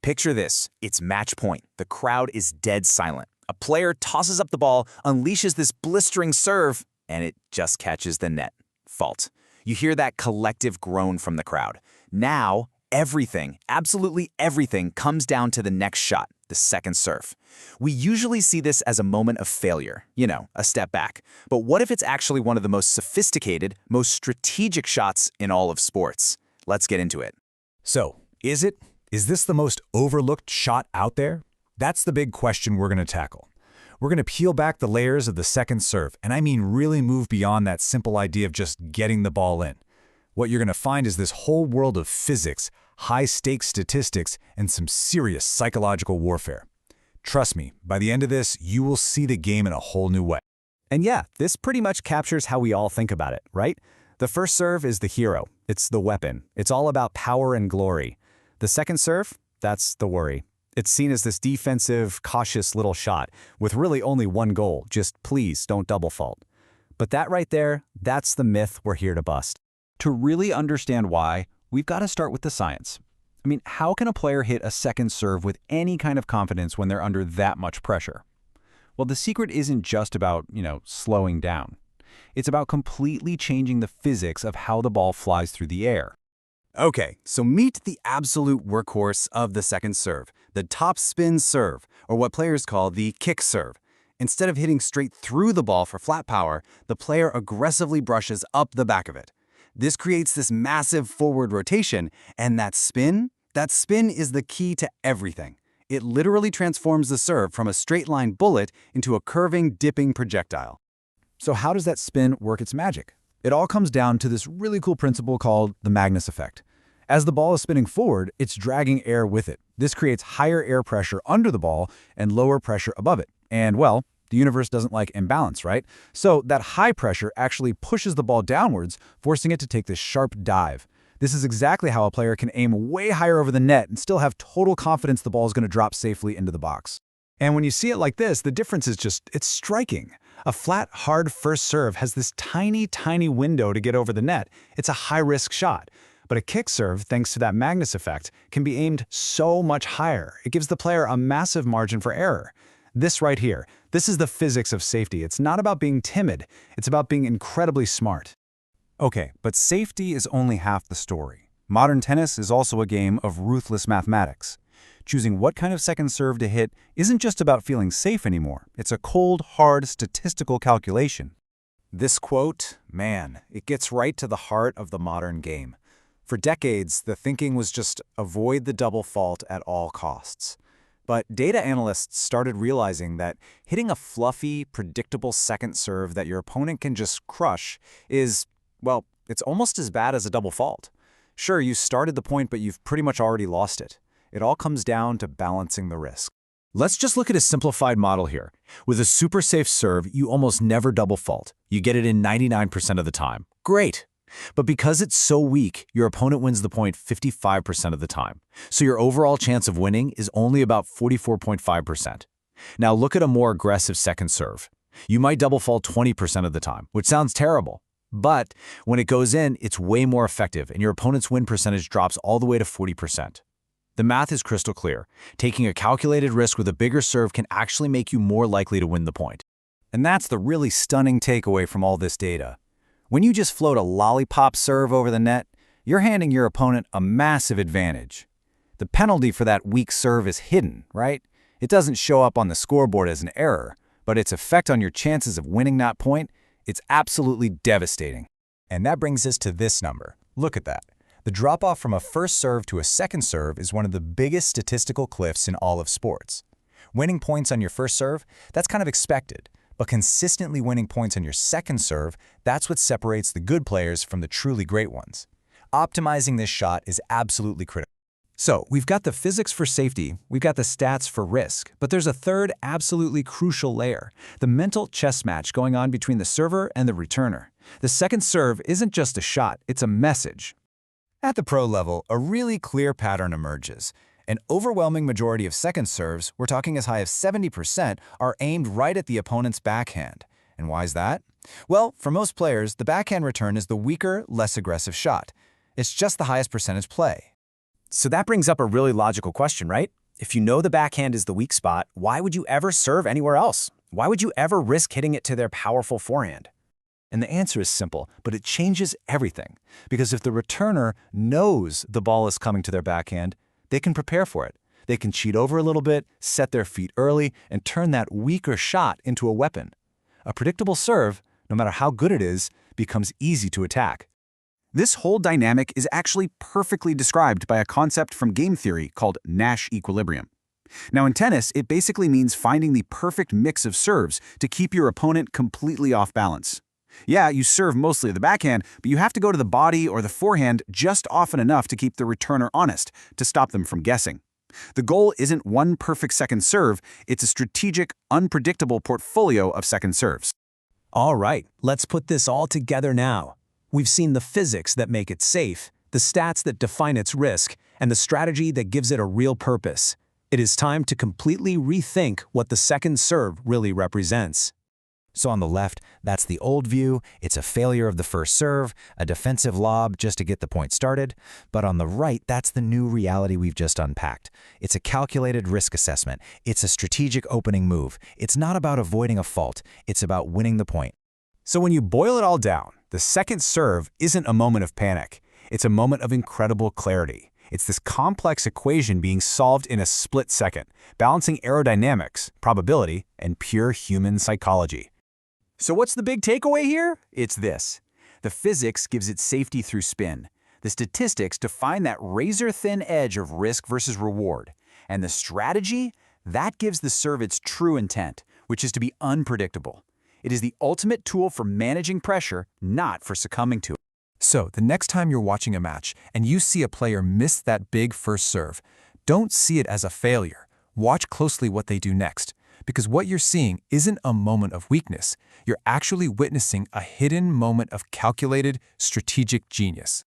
Picture this, it's match point. The crowd is dead silent. A player tosses up the ball, unleashes this blistering serve, and it just catches the net. Fault. You hear that collective groan from the crowd. Now, everything, absolutely everything, comes down to the next shot, the second serve. We usually see this as a moment of failure, a step back. But what if it's actually one of the most sophisticated, most strategic shots in all of sports? Let's get into it. So, is it? Is this the most overlooked shot out there? That's the big question we're going to tackle. We're going to peel back the layers of the second serve, and I mean really move beyond that simple idea of just getting the ball in. What you're going to find is this whole world of physics, high-stakes statistics, and some serious psychological warfare. Trust me, by the end of this, you will see the game in a whole new way. And yeah, this pretty much captures how we all think about it, right? The first serve is the hero. It's the weapon. It's all about power and glory. The second serve, that's the worry. It's seen as this defensive, cautious little shot with really only one goal, just please don't double fault. But that right there, that's the myth we're here to bust. To really understand why, we've got to start with the science. I mean, how can a player hit a second serve with any kind of confidence when they're under that much pressure? Well, the secret isn't just about, slowing down. It's about completely changing the physics of how the ball flies through the air. Okay, so meet the absolute workhorse of the second serve, the topspin serve, or what players call the kick serve. Instead of hitting straight through the ball for flat power, the player aggressively brushes up the back of it. This creates this massive forward rotation, and that spin is the key to everything. It literally transforms the serve from a straight-line bullet into a curving, dipping projectile. So how does that spin work its magic? It all comes down to this really cool principle called the Magnus effect. As the ball is spinning forward, it's dragging air with it. This creates higher air pressure under the ball and lower pressure above it. And, well, the universe doesn't like imbalance, right? So that high pressure actually pushes the ball downwards, forcing it to take this sharp dive. This is exactly how a player can aim way higher over the net and still have total confidence the ball is going to drop safely into the box. And when you see it like this, the difference is it's striking. A flat, hard first serve has this tiny, tiny window to get over the net. It's a high-risk shot. But a kick serve, thanks to that Magnus effect, can be aimed so much higher. It gives the player a massive margin for error. This right here, this is the physics of safety. It's not about being timid. It's about being incredibly smart. Okay, but safety is only half the story. Modern tennis is also a game of ruthless mathematics. Choosing what kind of second serve to hit isn't just about feeling safe anymore. It's a cold, hard, statistical calculation. This quote, man, it gets right to the heart of the modern game. For decades, the thinking was just avoid the double fault at all costs. But data analysts started realizing that hitting a fluffy, predictable second serve that your opponent can just crush is, well, it's almost as bad as a double fault. Sure, you started the point, but you've pretty much already lost it. It all comes down to balancing the risk. Let's just look at a simplified model here. With a super safe serve, you almost never double fault. You get it in 99% of the time. Great. But because it's so weak, your opponent wins the point 55% of the time. So your overall chance of winning is only about 44.5%. Now look at a more aggressive second serve. You might double fault 20% of the time, which sounds terrible. But when it goes in, it's way more effective, and your opponent's win percentage drops all the way to 40%. The math is crystal clear. Taking a calculated risk with a bigger serve can actually make you more likely to win the point. And that's the really stunning takeaway from all this data. When you just float a lollipop serve over the net, you're handing your opponent a massive advantage. The penalty for that weak serve is hidden, right? It doesn't show up on the scoreboard as an error, but its effect on your chances of winning that point, it's absolutely devastating. And that brings us to this number. Look at that. The drop-off from a first serve to a second serve is one of the biggest statistical cliffs in all of sports. Winning points on your first serve, that's kind of expected. But consistently winning points on your second serve, that's what separates the good players from the truly great ones. Optimizing this shot is absolutely critical. So, we've got the physics for safety, we've got the stats for risk, but there's a third absolutely crucial layer, the mental chess match going on between the server and the returner. The second serve isn't just a shot, it's a message. At the pro level, a really clear pattern emerges. An overwhelming majority of second serves, we're talking as high as 70%, are aimed right at the opponent's backhand. And why is that? Well, for most players, the backhand return is the weaker, less aggressive shot. It's just the highest percentage play. So that brings up a really logical question, right? If you know the backhand is the weak spot, why would you ever serve anywhere else? Why would you ever risk hitting it to their powerful forehand? And the answer is simple, but it changes everything. Because if the returner knows the ball is coming to their backhand, they can prepare for it. They can cheat over a little bit, set their feet early, and turn that weaker shot into a weapon. A predictable serve, no matter how good it is, becomes easy to attack. This whole dynamic is actually perfectly described by a concept from game theory called Nash equilibrium. Now in tennis, it basically means finding the perfect mix of serves to keep your opponent completely off balance. Yeah, you serve mostly the backhand, but you have to go to the body or the forehand just often enough to keep the returner honest, to stop them from guessing. The goal isn't one perfect second serve, it's a strategic, unpredictable portfolio of second serves. All right, let's put this all together now. We've seen the physics that make it safe, the stats that define its risk, and the strategy that gives it a real purpose. It is time to completely rethink what the second serve really represents. So on the left, that's the old view. It's a failure of the first serve, a defensive lob just to get the point started. But on the right, that's the new reality we've just unpacked. It's a calculated risk assessment. It's a strategic opening move. It's not about avoiding a fault. It's about winning the point. So when you boil it all down, the second serve isn't a moment of panic. It's a moment of incredible clarity. It's this complex equation being solved in a split second, balancing aerodynamics, probability, and pure human psychology. So what's the big takeaway here? It's this. The physics gives it safety through spin. The statistics define that razor-thin edge of risk versus reward. And the strategy? That gives the serve its true intent, which is to be unpredictable. It is the ultimate tool for managing pressure, not for succumbing to it. So, the next time you're watching a match and you see a player miss that big first serve, don't see it as a failure. Watch closely what they do next. Because what you're seeing isn't a moment of weakness. You're actually witnessing a hidden moment of calculated, strategic genius.